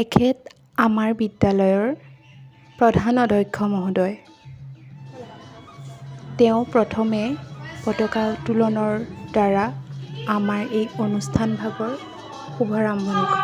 এখেত আমাৰ বিদ্যালয়ৰ প্ৰধান অধ্যক্ষ মহোদয়। তেওঁ প্ৰথমে পতাকা উত্তোলনৰ দ্বাৰা আমাৰ এই অনুষ্ঠানভাগৰ শুভাৰম্ভণি কৰে।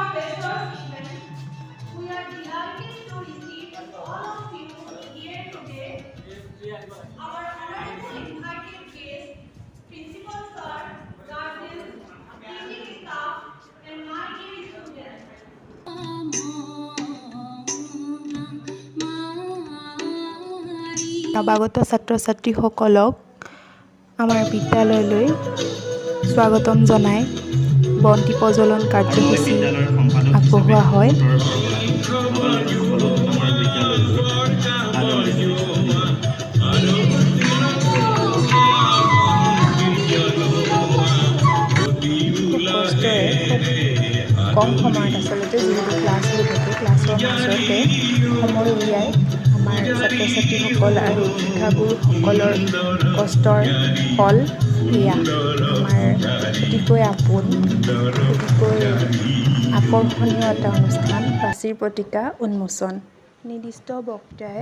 নৱাগত ছাত্ৰ ছাত্ৰীসকলক আমাৰ বিদ্যালয়লৈ স্বাগতম জনাই বন্তি প্ৰজ্বলন কাৰ্যসূচী আগবঢ়োৱা হয়। খুব কষ্টৰে কম সময়ত আচলতে যিহেতু ক্লাছ হৈ থাকে, ক্লাছৰ মাজতে সময় উলিয়াই আমাৰ ছাত্ৰ ছাত্ৰীসকল আৰু শিক্ষাগুৰুসকলৰ কষ্টৰ ফল এয়া আমাৰ অতিকৈ আপোন, অতিকৈ আকৰ্ষণীয় এটা অনুষ্ঠান প্ৰাচীৰ পত্ৰিকা উন্মোচন। নিৰ্দিষ্ট বক্তাই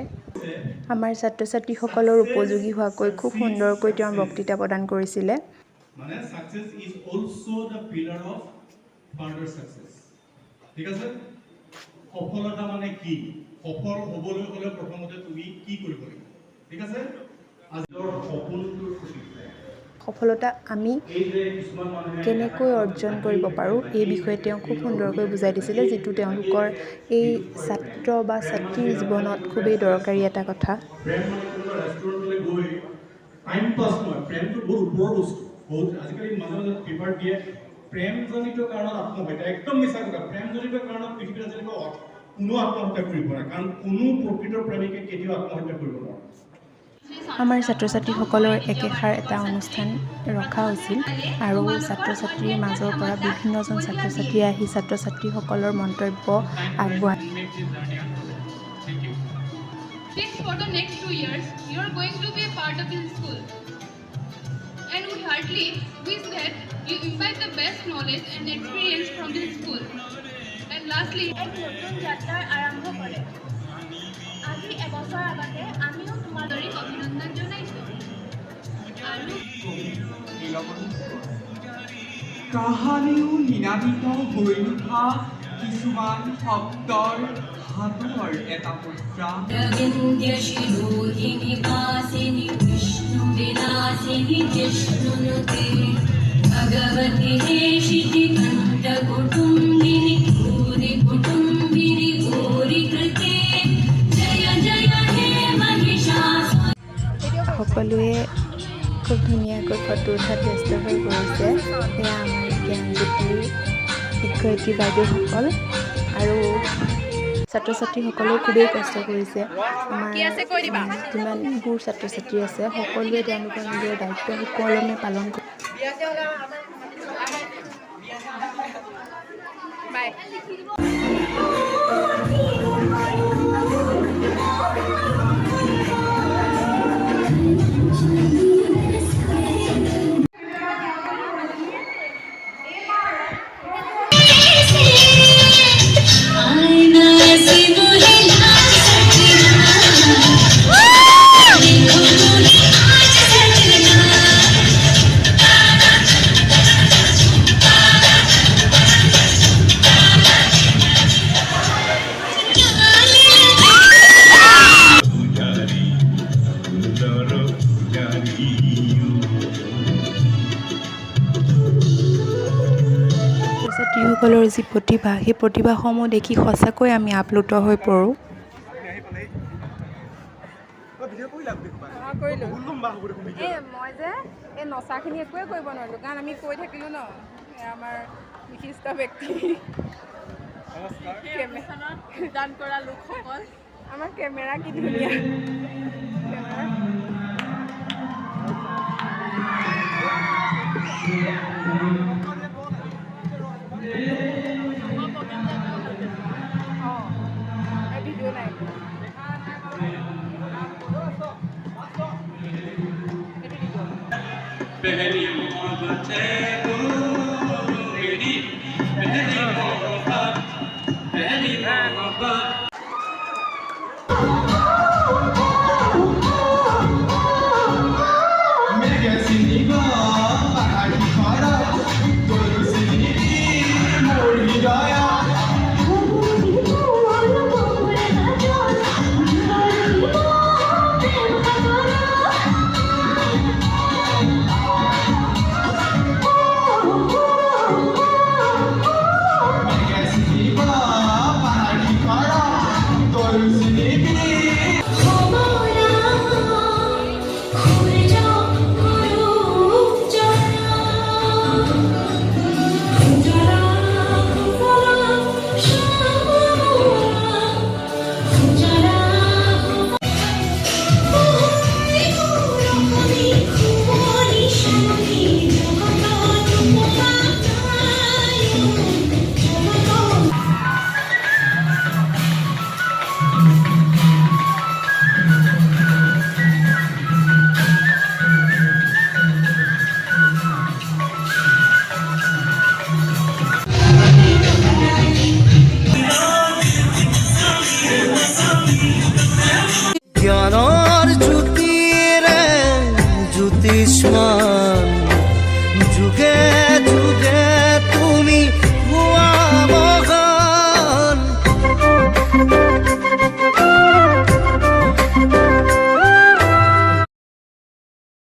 আমাৰ ছাত্ৰ ছাত্ৰীসকলৰ উপযোগী হোৱাকৈ খুব সুন্দৰকৈ তেওঁৰ বক্তৃতা প্ৰদান কৰিছিলে। মানে success is also the pillar of further success. ঠিক আছে, সফলতা মানে কি? সফল হবলৈ হলে প্ৰথমতে তুমি কি কৰিব লাগিব? ঠিক আছে, আজিৰ সপোনটোৰ সঠিক সফলতা আমি কেনেকৈ অৰ্জন কৰিব পাৰোঁ এই বিষয়ে তেওঁ খুব সুন্দৰকৈ বুজাই দিছিলে, যিটো তেওঁলোকৰ এই ছাত্ৰ বা ছাত্ৰীৰ জীৱনত খুবেই দৰকাৰী এটা কথা। প্ৰেম মানে কোনো ৰেষ্টুৰেণ্টলৈ গৈ টাইম পাছ নহয়, প্ৰেমটো বহুত ওপৰৰ বস্তু। বহুত আজিকালি মাজে মাজে পেপাৰ দিয়ে প্ৰেমজনিত কাৰণত আত্মহত্যা, একদম মিছা কথা। প্ৰেমজনিত কাৰণত পৃথিৱীত আজিলৈকে কোনো আত্মহত্যা কৰিব নোৱাৰে, কাৰণ কোনো প্ৰকৃত প্ৰেমিকে কেতিয়াও আত্মহত্যা কৰিব নোৱাৰে। আমাৰ ছাত্ৰ ছাত্ৰীসকলৰ একেষাৰ এটা অনুষ্ঠান ৰখা হৈছিল আৰু ছাত্ৰ ছাত্ৰীৰ মাজৰ পৰা বিভিন্নজন ছাত্ৰ ছাত্ৰী আহি ছাত্ৰ ছাত্ৰীসকলৰ মন্তব্য আগবঢ়ায়। For the next 2 years, you are going to be a part of this school. And we heartily wish that you imbibe the best knowledge and experience from this school. And lastly, এক নতুন যাত্ৰাৰ আৰম্ভ কৰে। আজি এবছৰ আগতে আমিও তোমালৈ অভিনন্দন জনাইছোঁ। আৰু কাহানিও নিনাদিত হৈ নুঠা কিছুমান শব্দৰ হাতৰ এটা মুদ্ৰা। সকলোৱে খুব ধুনীয়াকৈ ফটো উঠাত ব্যস্ত হৈ পৰিছে। এয়া আমাৰ জ্ঞানজ্যোতিৰ শিক্ষয়িত্ৰী বাইদেউসকল আৰু ছাত্ৰ ছাত্ৰীসকলেও খুবেই কষ্ট কৰিছে। আমাৰ যিমানবোৰ ছাত্ৰ ছাত্ৰী আছে সকলোৱে তেওঁলোকৰ নিজৰ দায়িত্ব সুকলমে পালন কৰে। ছাত্ৰীসকলৰ যি প্ৰতিভা, সেই প্ৰতিভাসমূহ দেখি সঁচাকৈ আমি আপ্লুত হৈ পৰোঁ। মই যে এই নচাখিনি একোৱে কৰিব নোৱাৰিলোঁ, কাৰণ আমি কৈ থাকিলোঁ ন, আমাৰ বিশিষ্ট ব্যক্তি দান কৰা লোকসকল। আমাৰ কেমেৰা কি ধুনীয়া, ভিডিঅ' নাই। पहली मोहब्बत है तू मेरी, पहली मोहब्बत, पहली মমতা